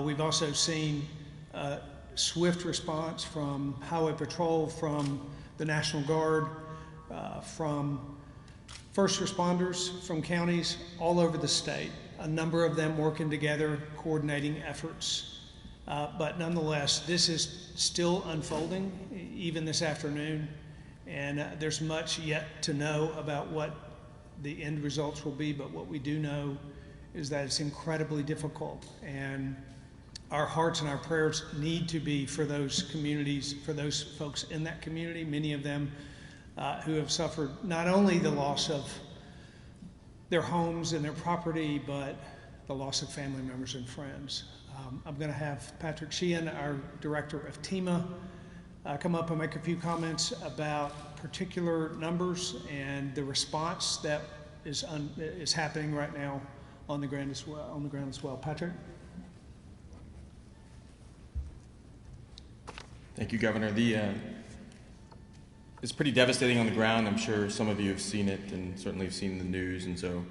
We've also seen swift response from Highway Patrol, from the National Guard, from first responders from counties all over the state, a number of them working together, coordinating efforts. But nonetheless, this is still unfolding, even this afternoon, and there's much yet to know about what the end results will be, but what we do know is that it's incredibly difficult, and our hearts and our prayers need to be for those communities, for those folks in that community, many of them who have suffered not only the loss of their homes and their property, but the loss of family members and friends. I'm going to have Patrick Sheehan, our director of TEMA, come up and make a few comments about particular numbers and the response that is happening right now on the ground as well. Patrick? Thank you, Governor. It's pretty devastating on the ground. I'm sure some of you have seen it and certainly have seen the news, and so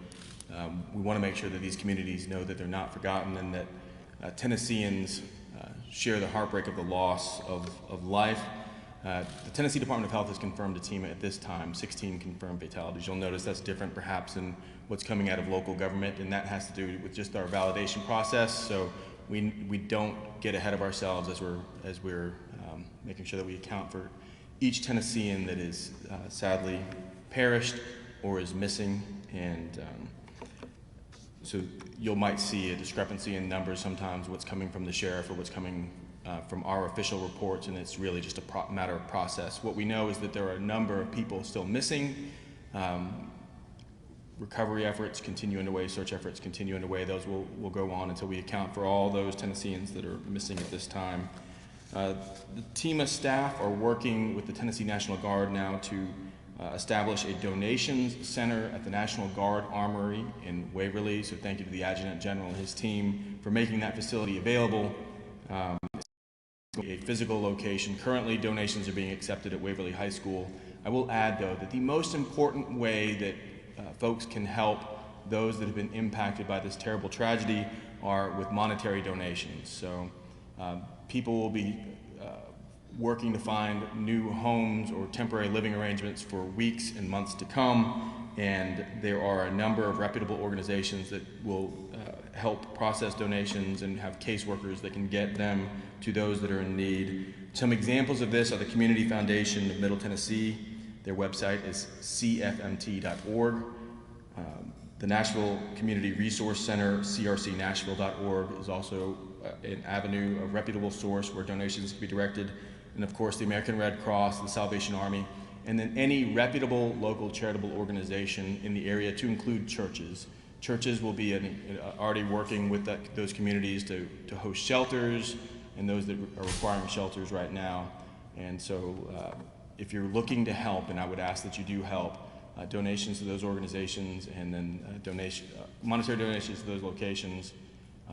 we want to make sure that these communities know that they're not forgotten and that Tennesseans share the heartbreak of the loss of life. The Tennessee Department of Health has confirmed to TEMA at this time 16 confirmed fatalities. You'll notice that's different perhaps than what's coming out of local government, and that has to do with just our validation process. So we don't get ahead of ourselves as we're making sure that we account for each Tennessean that is sadly perished or is missing. And so you might see a discrepancy in numbers sometimes, what's coming from the sheriff or what's coming from our official reports, and it's really just a matter of process. What we know is that there are a number of people still missing. Recovery efforts continue underway, search efforts continue underway. Those will go on until we account for all those Tennesseans that are missing at this time. The TEMA staff are working with the Tennessee National Guard now to establish a donations center at the National Guard Armory in Waverly. So thank you to the Adjutant General and his team for making that facility available. A physical location. Currently, donations are being accepted at Waverly High School. I will add, though, that the most important way that folks can help those that have been impacted by this terrible tragedy are with monetary donations. So people will be working to find new homes or temporary living arrangements for weeks and months to come, and there are a number of reputable organizations that will help process donations and have caseworkers that can get them to those that are in need. Some examples of this are the Community Foundation of Middle Tennessee. Their website is cfmt.org. The Nashville Community Resource Center, crcnashville.org, is also an avenue, a reputable source where donations can be directed. And of course, the American Red Cross, the Salvation Army, and then any reputable local charitable organization in the area, to include churches. Churches will be already working with those communities to host shelters, and those that are requiring shelters right now. And so if you're looking to help, and I would ask that you do help, donations to those organizations, and then monetary donations to those locations,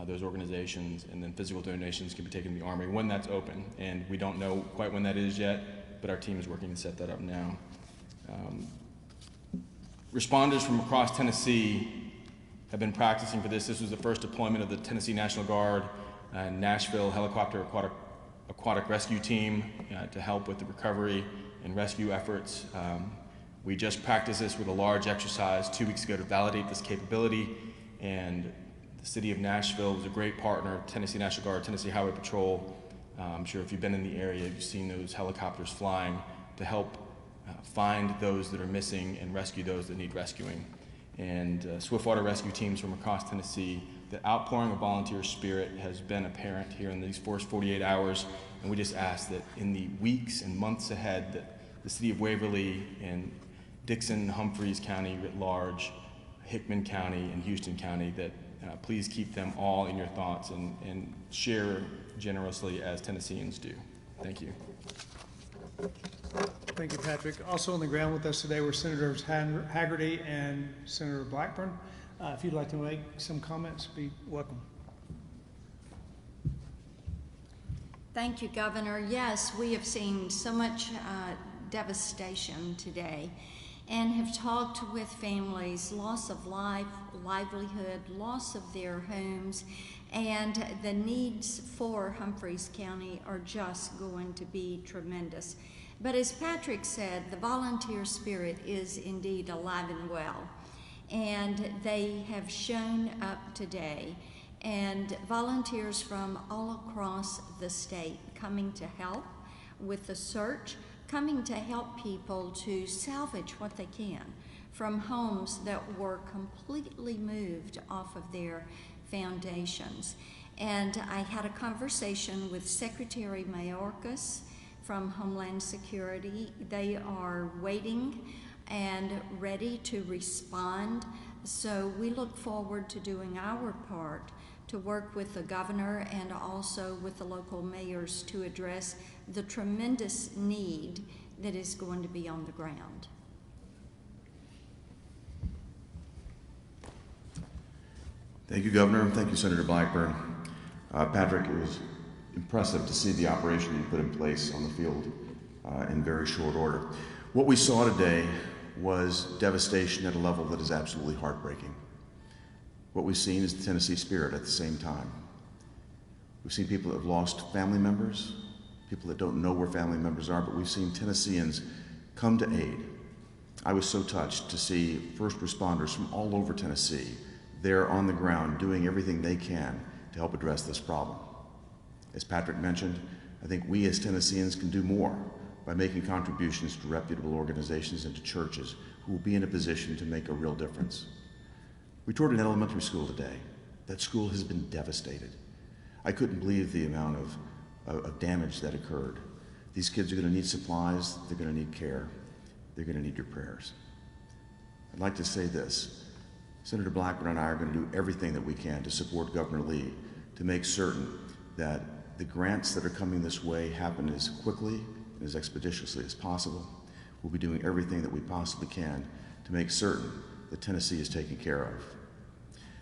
those organizations, and then physical donations can be taken to the Armory when that's open. And we don't know quite when that is yet, but our team is working to set that up now. Responders from across Tennessee have been practicing for this. This was the first deployment of the Tennessee National Guard and Nashville Helicopter Aquatic Rescue Team to help with the recovery and rescue efforts. We just practiced this with a large exercise 2 weeks ago to validate this capability, and the city of Nashville was a great partner, Tennessee National Guard, Tennessee Highway Patrol. I'm sure if you've been in the area, you've seen those helicopters flying to help find those that are missing and rescue those that need rescuing. And swiftwater rescue teams from across Tennessee, the outpouring of volunteer spirit has been apparent here in these first 48 hours, and we just ask that in the weeks and months ahead that the city of Waverly and Dixon, Humphreys County writ large, Hickman County, and Houston County, that please keep them all in your thoughts and share generously as Tennesseans do. Thank you. Thank you, Patrick. Also on the ground with us today were Senators Hagerty and Senator Blackburn. If you'd like to make some comments, be welcome. Thank you, Governor. Yes, we have seen so much devastation today and have talked with families, loss of life, livelihood, loss of their homes, And the needs for Humphreys County are just going to be tremendous. But as Patrick said, the volunteer spirit is indeed alive and well. And they have shown up today. And volunteers from all across the state coming to help with the search, coming to help people to salvage what they can from homes that were completely moved off of their foundations. And I had a conversation with Secretary Mayorkas from Homeland Security. They are waiting and ready to respond. So we look forward to doing our part to work with the governor and also with the local mayors to address the tremendous need that is going to be on the ground. Thank you, Governor. Thank you, Senator Blackburn. Patrick, it was impressive to see the operation you put in place on the field in very short order. What we saw today was devastation at a level that is absolutely heartbreaking. What we've seen is the Tennessee spirit at the same time. We've seen people that have lost family members, people that don't know where family members are, but we've seen Tennesseans come to aid. I was so touched to see first responders from all over Tennessee there on the ground doing everything they can to help address this problem. As Patrick mentioned, I think we as Tennesseans can do more by making contributions to reputable organizations and to churches who will be in a position to make a real difference. We toured an elementary school today. That school has been devastated. I couldn't believe the amount of damage that occurred. These kids are going to need supplies, they're going to need care, they're going to need your prayers. I'd like to say this. Senator Blackburn and I are going to do everything that we can to support Governor Lee to make certain that the grants that are coming this way happen as quickly and as expeditiously as possible. We'll be doing everything that we possibly can to make certain that Tennessee is taken care of.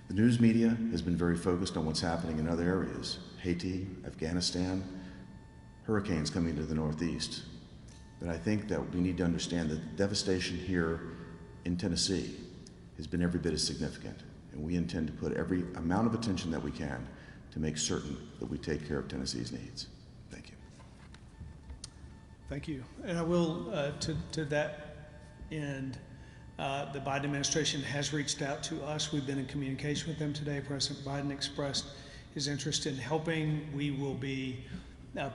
The news media has been very focused on what's happening in other areas, Haiti, Afghanistan, hurricanes coming to the Northeast. But I think that we need to understand that the devastation here in Tennessee has been every bit as significant, and we intend to put every amount of attention that we can to make certain that we take care of Tennessee's needs. Thank you. Thank you. And I will, to that end, the Biden administration has reached out to us. We've been in communication with them today. President Biden expressed his interest in helping. We will be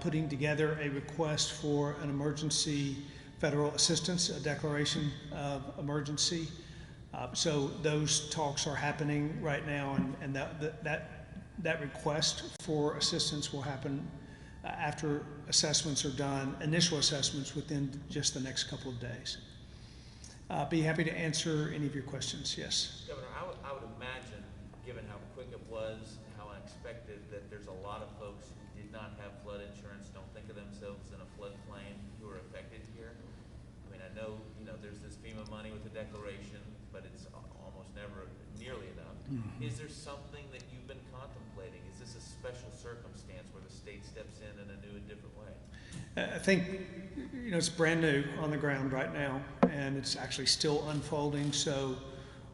putting together a request for an emergency federal assistance, a declaration of emergency. So those talks are happening right now, and that request for assistance will happen after assessments are done, initial assessments within just the next couple of days. Be happy to answer any of your questions. Yes. Governor, I would imagine, given how quick it was, how unexpected, that there's a lot of folks who did not have flood insurance, don't think of themselves in a floodplain, who are affected here. I mean, I know, there's this FEMA money with the declaration, but it's almost never nearly enough. Mm-hmm. Is there something that you've been contemplating? Is this a special circumstance where the state steps in a new and different way? I think, it's brand new on the ground right now, and it's actually still unfolding. So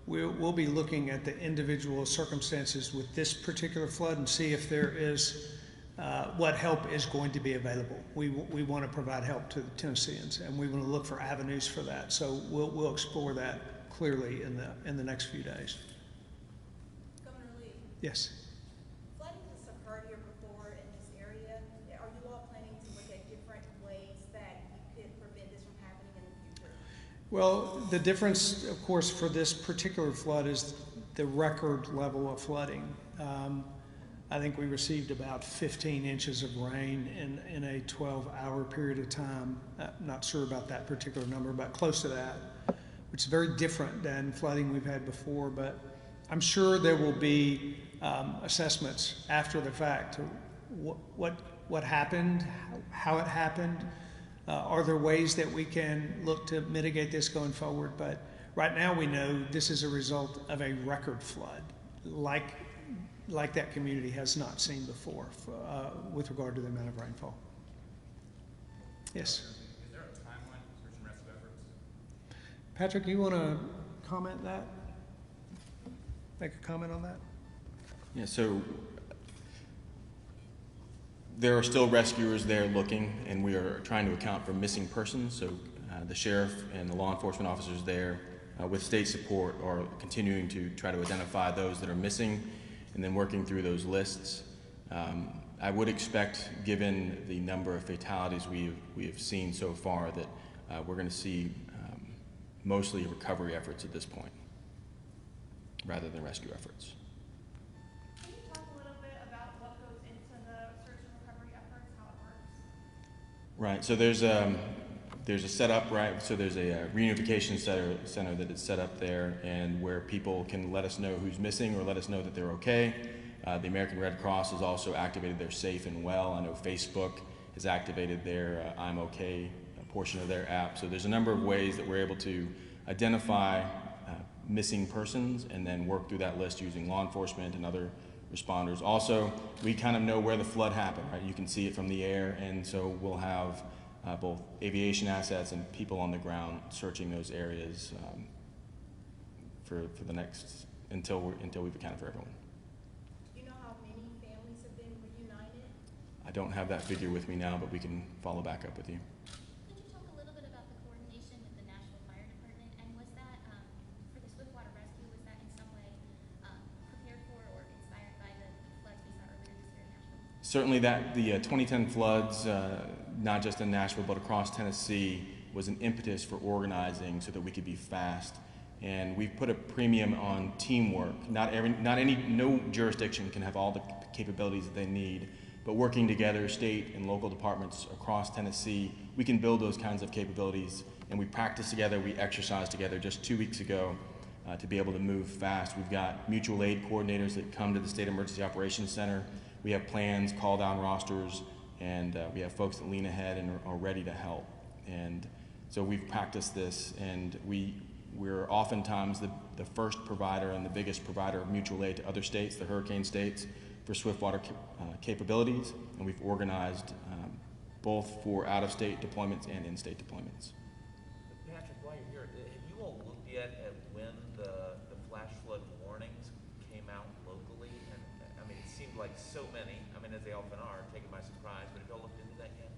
we'll be looking at the individual circumstances with this particular flood and see if there is what help is going to be available. We want to provide help to the Tennesseans, and we want to look for avenues for that. So we'll explore that clearly in the next few days. Governor Lee. Yes. Flooding has occurred here before in this area. Are you all planning to look at different ways that you could prevent this from happening in the future? Well, the difference, of course, for this particular flood is the record level of flooding. I think we received about 15 inches of rain in a 12-hour period of time. Not sure about that particular number, but close to that, which is very different than flooding we've had before. But I'm sure there will be assessments after the fact. What happened, how it happened. Are there ways that we can look to mitigate this going forward? But right now we know this is a result of a record flood, like that community has not seen before with regard to the amount of rainfall. Yes? Is there a timeline for search and rescue efforts? Patrick, you want to comment that? Make a comment on that? Yeah, so there are still rescuers there looking, and we are trying to account for missing persons. So the sheriff and the law enforcement officers there, with state support, are continuing to try to identify those that are missing and then working through those lists. I would expect, given the number of fatalities we have seen so far, that we're going to see mostly recovery efforts at this point, rather than rescue efforts. Can you talk a little bit about what goes into the search and recovery efforts, how it works? Right. So there's a setup, right? So there's a reunification center that is set up there, and where people can let us know who's missing or let us know that they're okay. The American Red Cross has also activated their Safe and Well. I know Facebook has activated their I'm Okay portion of their app. So there's a number of ways that we're able to identify missing persons and then work through that list using law enforcement and other responders. Also, we kind of know where the flood happened, right? You can see it from the air, and so we'll have both aviation assets and people on the ground searching those areas for the next, until we've accounted for everyone. Do you know how many families have been reunited? I don't have that figure with me now, but we can follow back up with you. Could you talk a little bit about the coordination with the Nashville Fire Department, and was that, for the Swiftwater rescue, was that in some way prepared for or inspired by the floods we saw earlier this year in Nashville? Certainly the 2010 floods, not just in Nashville but across Tennessee, was an impetus for organizing so that we could be fast. And we've put a premium on teamwork. No jurisdiction can have all the capabilities that they need, but working together, state and local departments across Tennessee, we can build those kinds of capabilities. And we practice together, we exercise together. Just 2 weeks ago, to be able to move fast. We've got mutual aid coordinators that come to the State Emergency Operations Center. We have plans, call down rosters, and we have folks that lean ahead and are ready to help. And so we've practiced this, and we're oftentimes the first provider and the biggest provider of mutual aid to other states, the hurricane states, for swiftwater capabilities, and we've organized both for out-of-state deployments and in-state deployments. Patrick, while you're here, have you all looked yet at when the flash flood warnings came out locally? And I mean, it seemed like so many, I mean, as they often are, taken by surprise, but have you all looked into that yet?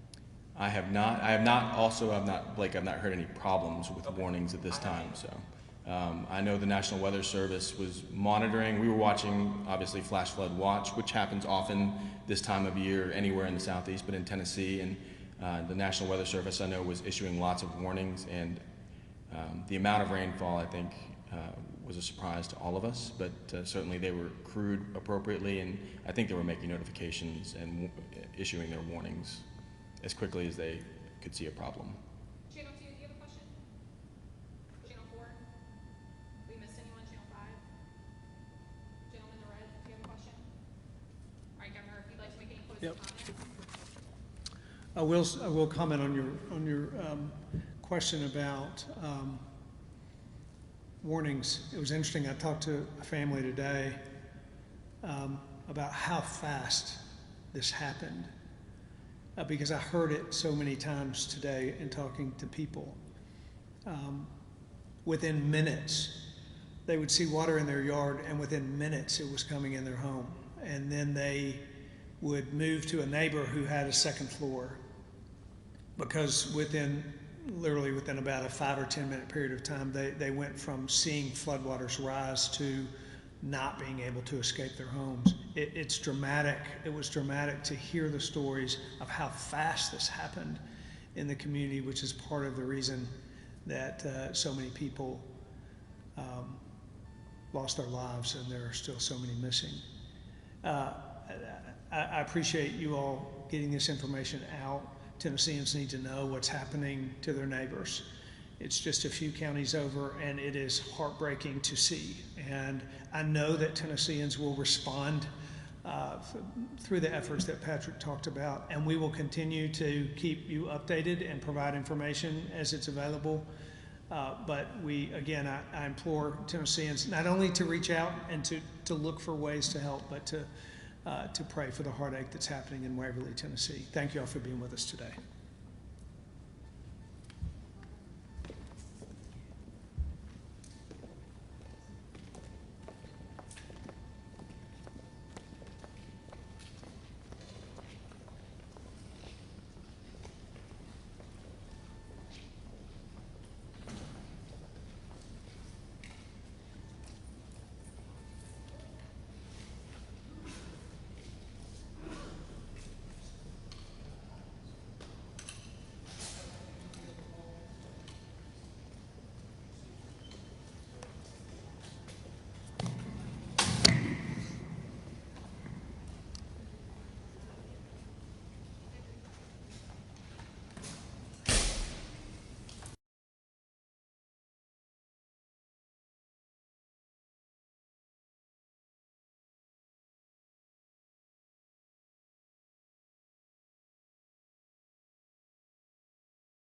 I have not. Blake, I've not heard any problems with warnings at this time. So I know the National Weather Service was monitoring. We were watching, obviously, Flash Flood Watch, which happens often this time of year anywhere in the Southeast, but in Tennessee. And the National Weather Service, I know, was issuing lots of warnings. And the amount of rainfall, I think, was a surprise to all of us. But certainly they were crewed appropriately, and I think they were making notifications and issuing their warnings as quickly as they could see a problem. Channel 2, do you have a question? Channel 4? We missed anyone? Channel 5? Gentleman in the red, do you have a question? All right, Governor, if you'd like to make any closing comments. I will comment on your question about warnings. It was interesting. I talked to a family today about how fast this happened. Because I heard it so many times today in talking to people. Within minutes, they would see water in their yard, and within minutes it was coming in their home. And then they would move to a neighbor who had a second floor, because literally within about a 5 or 10 minute period of time, they went from seeing floodwaters rise to not being able to escape their homes. It's dramatic. It was dramatic to hear the stories of how fast this happened in the community, which is part of the reason that so many people lost their lives, and there are still so many missing. I appreciate you all getting this information out. Tennesseans need to know what's happening to their neighbors. It's just a few counties over, and it is heartbreaking to see. And I know that Tennesseans will respond through the efforts that Patrick talked about, and we will continue to keep you updated and provide information as it's available. But I implore Tennesseans not only to reach out and to look for ways to help, but to pray for the heartache that's happening in Waverly, Tennessee. Thank you all for being with us today.